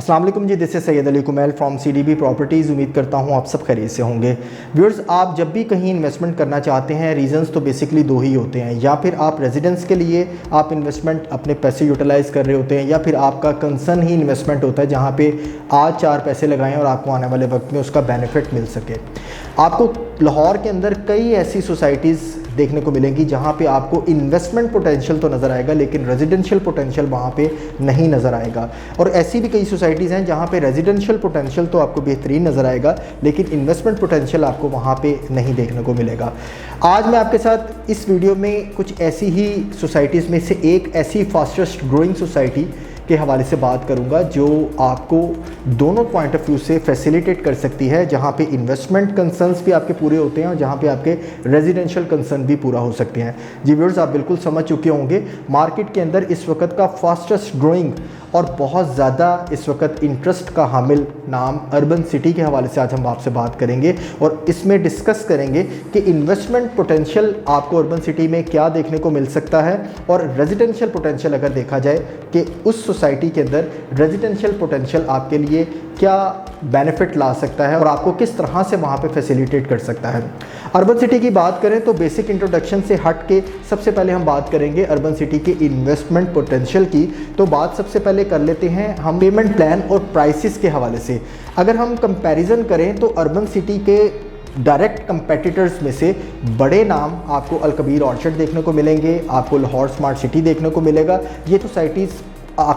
अस्सलाम वालेकुम जी, this is Syed Ali Kumail from CDB properties. उम्मीद करता हूँ आप सब खैरियत से होंगे। व्यूअर्स, आप जब भी कहीं इन्वेस्टमेंट करना चाहते हैं, रीजंस तो बेसिकली दो ही होते हैं। या फिर आप रेजिडेंस के लिए आप इन्वेस्टमेंट अपने पैसे यूटिलाइज़ कर रहे होते हैं, या फिर आपका कंसर्न ही इन्वेस्टमेंट होता है जहाँ पे आज 4 पैसे लगाएं और आपको आने वाले वक्त में उसका बेनिफिट मिल सके। आपको लाहौर के अंदर कई ऐसी सोसाइटीज़ देखने को मिलेंगी जहाँ पे आपको इन्वेस्टमेंट पोटेंशियल तो नज़र आएगा, लेकिन रेजिडेंशियल पोटेंशियल वहाँ पे नहीं नज़र आएगा। और ऐसी भी कई सोसाइटीज़ हैं जहाँ पे रेजिडेंशियल पोटेंशियल तो आपको बेहतरीन नज़र आएगा, लेकिन इन्वेस्टमेंट पोटेंशियल आपको वहाँ पे नहीं देखने को मिलेगा। आज मैं आपके साथ इस वीडियो में कुछ ऐसी ही सोसाइटीज़ में से एक ऐसी फास्टेस्ट ग्रोइंग सोसाइटी के हवाले से बात करूंगा जो आपको दोनों पॉइंट ऑफ व्यू से फैसिलिटेट कर सकती है, जहां पे इन्वेस्टमेंट कंसर्न्स भी आपके पूरे होते हैं और जहां पे आपके रेजिडेंशियल कंसर्न भी पूरा हो सकते हैं। जी व्यूअर्स, आप बिल्कुल समझ चुके होंगे मार्केट के अंदर इस वक्त का फास्टेस्ट ग्रोइंग और बहुत ज़्यादा इस वक्त इंटरेस्ट का हामिल नाम अर्बन सिटी के हवाले से आज हम आपसे बात करेंगे और इसमें डिस्कस करेंगे कि इन्वेस्टमेंट पोटेंशियल आपको अर्बन सिटी में क्या देखने को मिल सकता है और रेजिडेंशियल पोटेंशियल अगर देखा जाए कि उस सोसाइटी के अंदर रेजिडेंशियल पोटेंशियल आपके लिए क्या बेनिफिट ला सकता है और आपको किस तरह से वहाँ पे फैसिलिटेट कर सकता है। अर्बन सिटी की बात करें तो बेसिक इंट्रोडक्शन से हट के सबसे पहले हम बात करेंगे अर्बन सिटी के इन्वेस्टमेंट पोटेंशियल की। तो बात सबसे पहले कर लेते हैं हम पेमेंट प्लान और प्राइसेस के हवाले से। अगर हम कंपैरिजन करें तो अर्बन सिटी के डायरेक्ट कंपेटिटर्स में से बड़े नाम आपको अल-कबीर ऑर्चर्ड देखने को मिलेंगे, आपको लाहौर स्मार्ट सिटी देखने को मिलेगा। ये सोसाइटीज़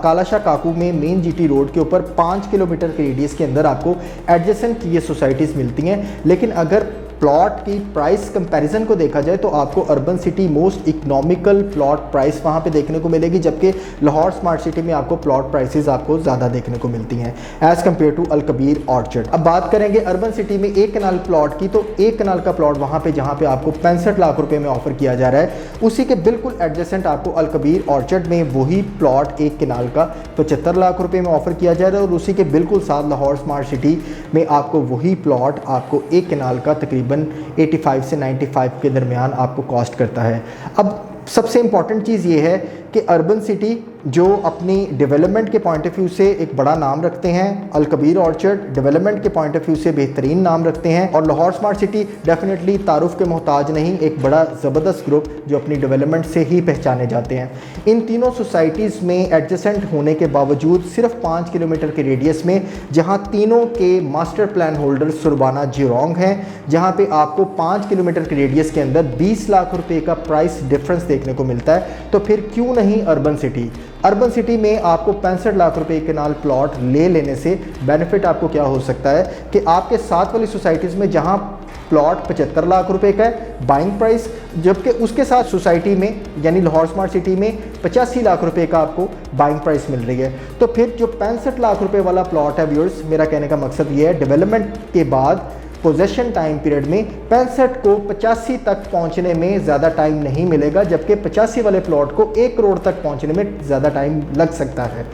काला शाह काकू में मेन GT रोड के ऊपर 5 किलोमीटर के रेडियस के अंदर आपको एडजेसेंट ये सोसाइटीज़ मिलती हैं। लेकिन अगर प्लॉट की प्राइस कंपैरिजन को देखा जाए तो आपको urban city most economical plot price वहाँ पे देखने को मिलेगी, जबकि लाहौर स्मार्ट सिटी में आपको प्लॉट प्राइसेस आपको ज़्यादा देखने को मिलती हैं एज़ कम्पेयर टू अल-कबीर ऑर्चर्ड। अब बात करेंगे अर्बन सिटी में एक कनाल प्लॉट की, तो एक कनाल का प्लॉट वहाँ पे जहाँ पे आपको 65 लाख रुपये में ऑफर किया जा रहा है, उसी के बिल्कुल एडजेसेंट आपको अल-कबीर ऑर्चर्ड में वही प्लॉट एक कनाल का 75 लाख रुपये में ऑफर किया जा रहा है और उसी के बिल्कुल साथ लाहौर स्मार्ट सिटी में आपको वही प्लॉट आपको एक कनाल का तकरीबन 85 से 95 के दरमियान आपको कॉस्ट करता है। अब सबसे इम्पॉर्टेंट चीज़ ये है कि अर्बन सिटी जो अपनी डेवलपमेंट के पॉइंट ऑफ व्यू से एक बड़ा नाम रखते हैं, अल-कबीर ऑर्चर्ड डेवलपमेंट के पॉइंट ऑफ व्यू से बेहतरीन नाम रखते हैं और लाहौर स्मार्ट सिटी डेफिनेटली तारुफ के मोहताज नहीं, एक बड़ा ज़बरदस्त ग्रुप जो अपनी डेवलपमेंट से ही पहचाने जाते हैं। इन तीनों सोसाइटीज़ में एडजेसेंट होने के बावजूद सिर्फ 5 किलोमीटर के रेडियस में, जहाँ तीनों के मास्टर प्लान होल्डर सुरबाना जिरोंग हैं, जहाँ पे आपको 5 किलोमीटर के रेडियस के अंदर 20 लाख रुपये का प्राइस डिफरेंस देखने को मिलता है, तो फिर क्यों नहीं अर्बन सिटी। अर्बन सिटी में आपको 65 लाख रुपए के नाल प्लॉट ले लेने से बेनिफिट आपको क्या हो सकता है कि आपके साथ वाली सोसाइटीज़ में जहां प्लॉट 75 लाख रुपए का है बाइंग प्राइस, जबकि उसके साथ सोसाइटी में यानी लाहौर स्मार्ट सिटी में 85 लाख रुपए का आपको बाइंग प्राइस मिल रही है। तो फिर जो 65 लाख रुपए वाला प्लॉट है व्यूअर्स, मेरा कहने का मकसद ये है डेवलपमेंट के बाद पोजेशन टाइम पीरियड में 65 को 85 तक पहुंचने में ज़्यादा टाइम नहीं मिलेगा, जबकि 85 वाले प्लॉट को 1 करोड़ तक पहुंचने में ज़्यादा टाइम लग सकता है।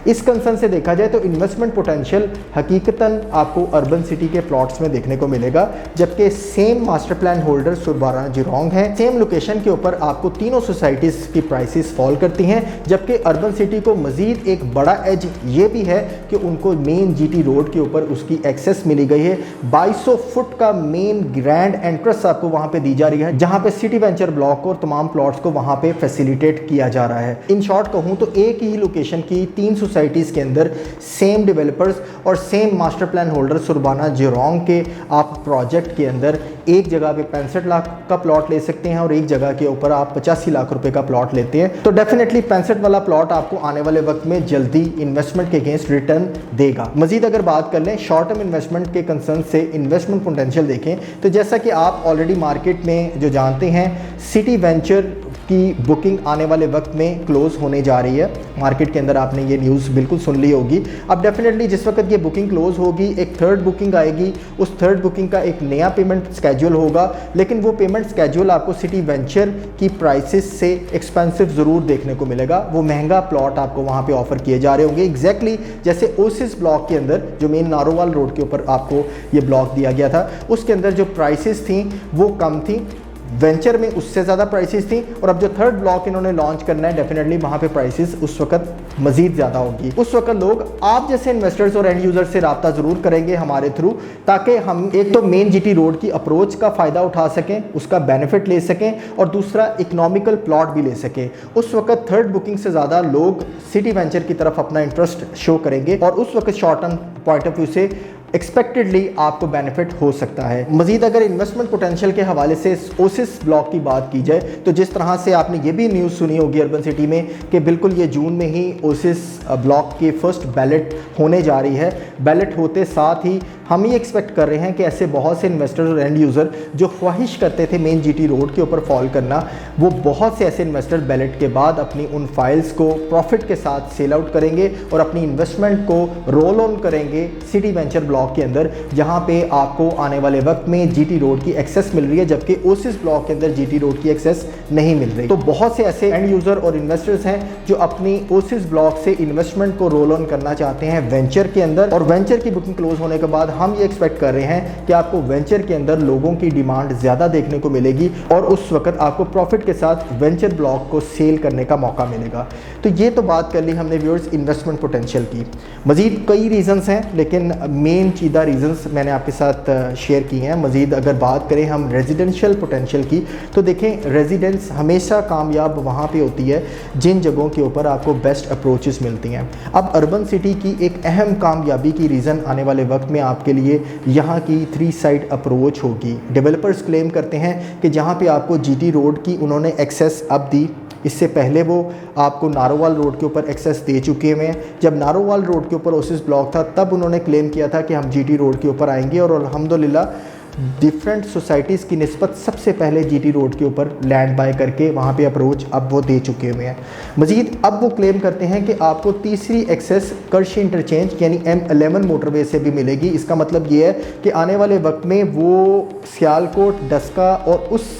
इस कंसर्न से देखा जाए तो इन्वेस्टमेंट पोटेंशियल हकीकतन आपको अर्बन सिटी के प्लॉट्स में देखने को मिलेगा, जबकि same master plan holder Surbana Jurong है, सेम लोकेशन के ऊपर आपको तीनों सोसाइटीज़ की प्राइसेस फॉल करती हैं। जबकि अर्बन सिटी को मज़ीद एक बड़ा एज ये भी है कि उनको मेन GT रोड के ऊपर उसकी एक्सेस मिली गई है। 2200 फुट का मेन ग्रैंड एंट्रेंस आपको वहाँ पे दी जा रही है, जहाँ पे सिटी वेंचर ब्लॉक और तमाम प्लॉट्स को वहाँ पे फैसिलिटेट किया जा रहा है। इन शॉर्ट कहूँ तो एक ही लोकेशन की 3 सोसाइटीज़ के अंदर सेम डेवलपर्स और same master plan holder Surbana Jurong के आप प्रोजेक्ट के अंदर एक जगह पे 65 लाख का प्लॉट ले सकते हैं और एक जगह के ऊपर आप 85 लाख रुपए का प्लॉट लेते हैं। तो डेफिनेटली 65 वाला प्लॉट आपको आने वाले वक्त में जल्दी इन्वेस्टमेंट के अगेंस्ट रिटर्न देगा। मजीद अगर बात कर लें शॉर्ट टर्म इन्वेस्टमेंट के कंसर्न से इन्वेस्टमेंट पोटेंशियल देखें तो जैसा कि आप ऑलरेडी मार्केट में जो जानते हैं, सिटी वेंचर की बुकिंग आने वाले वक्त में क्लोज़ होने जा रही है। मार्केट के अंदर आपने ये न्यूज़ बिल्कुल सुन ली होगी। अब डेफिनेटली जिस वक्त ये बुकिंग क्लोज़ होगी एक थर्ड बुकिंग आएगी, उस थर्ड बुकिंग का एक नया पेमेंट स्केड्यूल होगा, लेकिन वो पेमेंट स्केड्यूल आपको सिटी वेंचर की प्राइसेस से एक्सपेंसिव ज़रूर देखने को मिलेगा। वो महंगा प्लॉट आपको वहाँ पे ऑफर किए जा रहे होंगे, एग्जैक्टली जैसे ओसिस ब्लॉक के अंदर जो मेन नारोवाल रोड के ऊपर आपको ये ब्लॉक दिया गया था, उसके अंदर जो प्राइसेस थी वो कम थी, वेंचर में उससे ज़्यादा प्राइसेस थी, और अब जो थर्ड ब्लॉक इन्होंने लॉन्च करना है डेफिनेटली वहाँ पे प्राइसेस उस वक्त मज़ीद ज़्यादा होगी। उस वक्त लोग आप जैसे इन्वेस्टर्स और एंड यूज़र से रब्ता ज़रूर करेंगे हमारे थ्रू, ताकि हम एक तो मेन जीटी रोड की अप्रोच का फ़ायदा उठा सकें, उसका बेनिफिट ले सकें, और दूसरा इकोनॉमिकल प्लॉट भी ले सकें। उस वक्त थर्ड बुकिंग से ज़्यादा लोग सिटी वेंचर की तरफ अपना इंटरेस्ट शो करेंगे, और उस वक्त short term point of view से एक्सपेक्टेडली आपको बेनिफिट हो सकता है। मजीद अगर इन्वेस्टमेंट पोटेंशियल के हवाले से ओसिस ब्लॉक की बात की जाए, तो जिस तरह से आपने ये भी न्यूज़ सुनी होगी अर्बन सिटी में कि बिल्कुल ये जून में ही ओसिस ब्लॉक की फ़र्स्ट बैलेट होने जा रही है। बैलेट होते साथ ही हम ये एक्सपेक्ट कर रहे हैं कि ऐसे बहुत से इन्वेस्टर्स और एंड यूज़र जो ख्वाहिश करते थे मेन जीटी रोड के ऊपर फॉल करना, वो बहुत से ऐसे इन्वेस्टर बैलेट के बाद अपनी उन फाइल्स को प्रॉफिट के साथ सेल आउट करेंगे और अपनी इन्वेस्टमेंट को रोल ऑन करेंगे सिटी वेंचर ब्लॉक के अंदर, जहां पे आपको आने वाले वक्त में जीटी रोड की एक्सेस मिल रही है, जबकि ओसिस ब्लॉक के अंदर जीटी रोड की एक्सेस नहीं मिल रही। तो बहुत से ऐसे एंड यूज़र और इन्वेस्टर्स हैं जो अपनी ओसिस ब्लॉक से इन्वेस्टमेंट को रोल ऑन करना चाहते हैं वेंचर के अंदर, और वेंचर की बुकिंग क्लोज होने के बाद हम ये एक्सपेक्ट कर रहे हैं कि आपको वेंचर के अंदर लोगों की डिमांड ज़्यादा देखने को मिलेगी, और उस वक्त आपको प्रॉफिट के साथ वेंचर ब्लॉक को सेल करने का मौका मिलेगा। तो ये तो बात कर ली हमने व्यूअर्स इन्वेस्टमेंट पोटेंशियल की। मज़ीद कई रीज़न्स हैं, लेकिन मेन चीज़ा रीज़न्स मैंने आपके साथ शेयर की हैं। मज़ीद अगर बात करें हम रेजिडेंशियल पोटेंशियल की, तो देखें रेजिडेंस हमेशा कामयाब वहाँ पे होती है जिन जगहों के ऊपर आपको बेस्ट अप्रोचेस मिलती हैं। अब अर्बन सिटी की एक अहम कामयाबी की रीज़न आने वाले वक्त में आपके लिए यहाँ की 3 साइड अप्रोच होगी। डेवलपर्स क्लेम करते हैं कि जहाँ पे आपको जीटी रोड की उन्होंने एक्सेस अब दी, इससे पहले वो आपको नारोवाल रोड के ऊपर एक्सेस दे चुके हुए हैं। जब नारोवाल रोड के ऊपर ओसिस ब्लॉक था तब उन्होंने क्लेम किया था कि हम जीटी रोड के ऊपर आएंगे, और अल्हम्दुलिल्लाह डिफरेंट सोसाइटीज़ की निस्बत सबसे पहले जीटी रोड के ऊपर लैंड बाय करके वहाँ पे अप्रोच अब वो दे चुके हुए हैं। मज़ीद अब वो क्लेम करते हैं कि आपको तीसरी एक्सेस करशी इंटरचेंज यानी M11 मोटरवे से भी मिलेगी। इसका मतलब ये है कि आने वाले वक्त में वो सियालकोट, डस्का और उस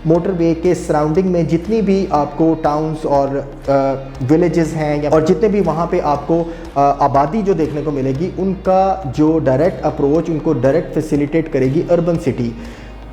मोटरवे के सराउंडिंग में जितनी भी आपको टाउन्स और विलेजेस हैं और जितने भी वहाँ पे आपको आबादी जो देखने को मिलेगी, उनका जो डायरेक्ट अप्रोच उनको डायरेक्ट फैसिलिटेट करेगी अर्बन सिटी।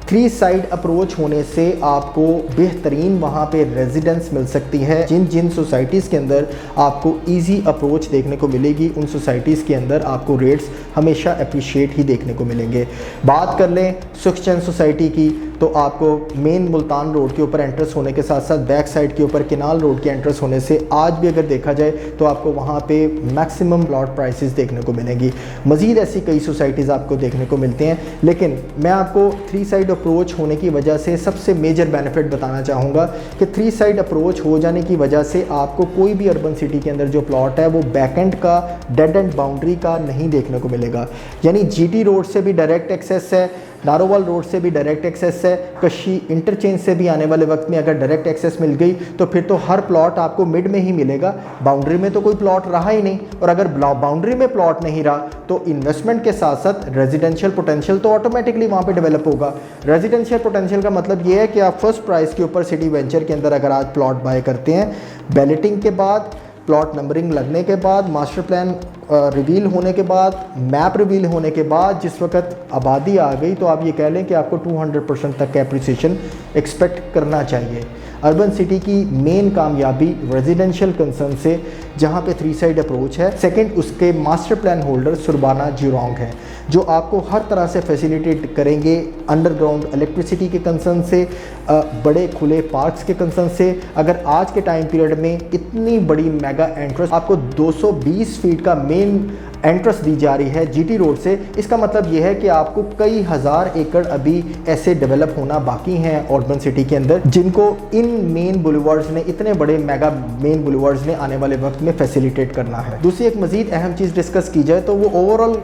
3 साइड अप्रोच होने से आपको बेहतरीन वहाँ पे रेजिडेंस मिल सकती है। जिन जिन सोसाइटीज़ के अंदर आपको इजी अप्रोच देखने को मिलेगी, उन सोसाइटीज़ के अंदर आपको रेट्स हमेशा अप्रिशिएट ही देखने को मिलेंगे। बात कर लें सुखचंद सोसाइटी की, तो आपको मेन मुल्तान रोड के ऊपर एंट्रेंस होने के साथ साथ बैक साइड के ऊपर किनाल रोड के एंट्रेंस होने से आज भी अगर देखा जाए तो आपको वहाँ पे मैक्सिमम प्लॉट प्राइसेस देखने को मिलेंगी। मज़ीद ऐसी कई सोसाइटीज़ आपको देखने को मिलते हैं, लेकिन मैं आपको 3 साइड अप्रोच होने की वजह से सबसे मेजर बेनिफिट बताना चाहूँगा कि 3 साइड अप्रोच हो जाने की वजह से आपको कोई भी अर्बन सिटी के अंदर जो प्लॉट है वो बैक एंड का, डेड एंड बाउंड्री का नहीं देखने को मिलेगा। यानी जीटी रोड से भी डायरेक्ट एक्सेस है, नारोवाल रोड से भी डायरेक्ट एक्सेस है, कशी इंटरचेंज से भी आने वाले वक्त में अगर डायरेक्ट एक्सेस मिल गई तो फिर तो हर प्लॉट आपको मिड में ही मिलेगा। बाउंड्री में तो कोई प्लॉट रहा ही नहीं, और अगर बाउंड्री में प्लॉट नहीं रहा तो इन्वेस्टमेंट के साथ साथ रेजिडेंशियल पोटेंशियल तो ऑटोमेटिकली वहाँ पे डेवलप होगा। रेजिडेंशियल पोटेंशियल का मतलब ये है कि आप फर्स्ट प्राइस के ऊपर सिटी वेंचर के अंदर अगर आज प्लॉट बाय करते हैं, बैलेटिंग के बाद, प्लॉट नंबरिंग लगने के बाद, मास्टर प्लान रिवील होने के बाद, मैप रिवील होने के बाद जिस वक्त आबादी आ गई, तो आप ये कह लें कि आपको 200% तक का एप्रिसिएशन एक्सपेक्ट करना चाहिए। अर्बन सिटी की मेन कामयाबी रेजिडेंशियल कंसर्न से जहाँ पे 3 साइड अप्रोच है, सेकंड उसके master plan holder Surbana Jurong है जो आपको हर तरह से फैसिलिटेट करेंगे, अंडरग्राउंड इलेक्ट्रिसिटी के कंसर्न से, बड़े खुले पार्क्स के कंसर्न से। अगर आज के टाइम पीरियड में इतनी बड़ी मेगा एंट्रेंस आपको 220 फीट का मेन एंट्रेंस दी जा रही है जीटी रोड से, इसका मतलब यह है कि आपको कई हज़ार एकड़ अभी ऐसे डेवलप होना बाकी हैं अर्बन सिटी के अंदर, जिनको इन मेन बुलेवार्ड्स ने, इतने बड़े मेगा मेन बुलेवार्ड्स ने आने वाले वक्त में फैसिलिटेट करना है। दूसरी एक मजीद अहम चीज़ डिस्कस की जाए तो वो ओवरऑल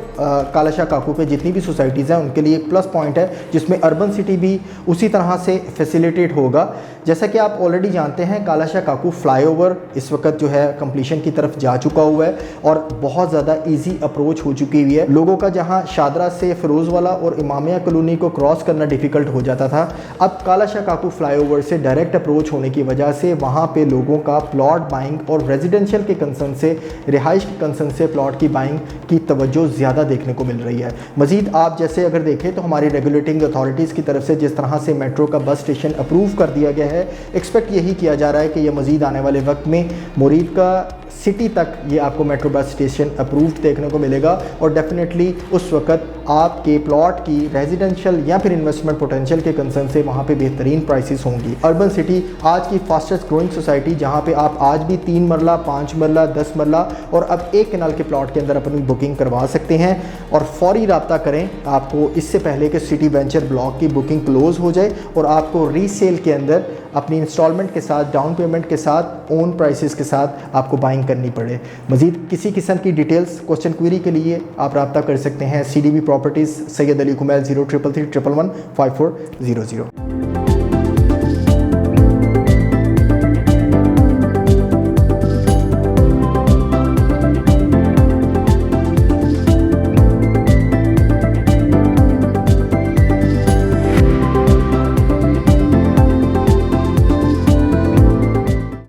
कालाशाह काकू पे जितनी भी सोसाइटीज़ हैं उनके लिए एक प्लस पॉइंट है, जिसमें अर्बन सिटी भी उसी तरह से फैसिलिटेट होगा। जैसा कि आप ऑलरेडी जानते हैं, कालाशाह काकू फ्लाईओवर इस वक्त जो है कंप्लीशन की तरफ जा चुका हुआ है और बहुत बहुत ज़्यादा ईजी अप्रोच हो चुकी हुई है। लोगों का जहाँ शादरा से फिरोजवाला और इमामिया कॉलोनी को क्रॉस करना डिफ़िकल्ट हो जाता था, अब काला शाह काकू फ्लाईओवर से डायरेक्ट अप्रोच होने की वजह से वहाँ पे लोगों का प्लॉट बाइंग और रेजिडेंशियल के कंसर्न से, रिहाइश के कंसर्न से प्लॉट की बाइंग की तवज्जो ज़्यादा देखने को मिल रही है। मज़ीद आप जैसे अगर देखें तो हमारी रेगुलेटिंग अथॉरिटीज़ की तरफ से जिस तरह से मेट्रो का बस स्टेशन अप्रूव कर दिया गया है, एक्सपेक्ट यही किया जा रहा है कि यह मज़ीद आने वाले वक्त में मुरीद का सिटी तक ये आपको मेट्रो बस स्टेशन अप्रूव्ड देखने को मिलेगा और डेफिनेटली उस वक्त आपके प्लॉट की रेजिडेंशियल या फिर इन्वेस्टमेंट पोटेंशियल के कंसर्न से वहाँ पे बेहतरीन प्राइसेस होंगी। अर्बन सिटी आज की फास्टेस्ट ग्रोइंग सोसाइटी, जहाँ पे आप आज भी 3 मरला, 5 मरला, 10 मरला और अब 1 कनाल के प्लॉट के अंदर अपनी बुकिंग करवा सकते हैं और फौरी रब्ता करें आपको इससे पहले कि सिटी वेंचर ब्लॉक की बुकिंग क्लोज हो जाए और आपको रीसेल के अंदर अपनी इंस्टॉलमेंट के साथ, डाउन पेमेंट के साथ, ओन प्राइसेस के साथ आपको बाइंग करनी पड़े। मज़ीद किसी किस्म की डिटेल्स, क्वेश्चन क्वेरी के लिए आप रब्ता कर सकते हैं CDB प्रॉपर्टीज़, सैयद अली कुमैल 0333 111 5400।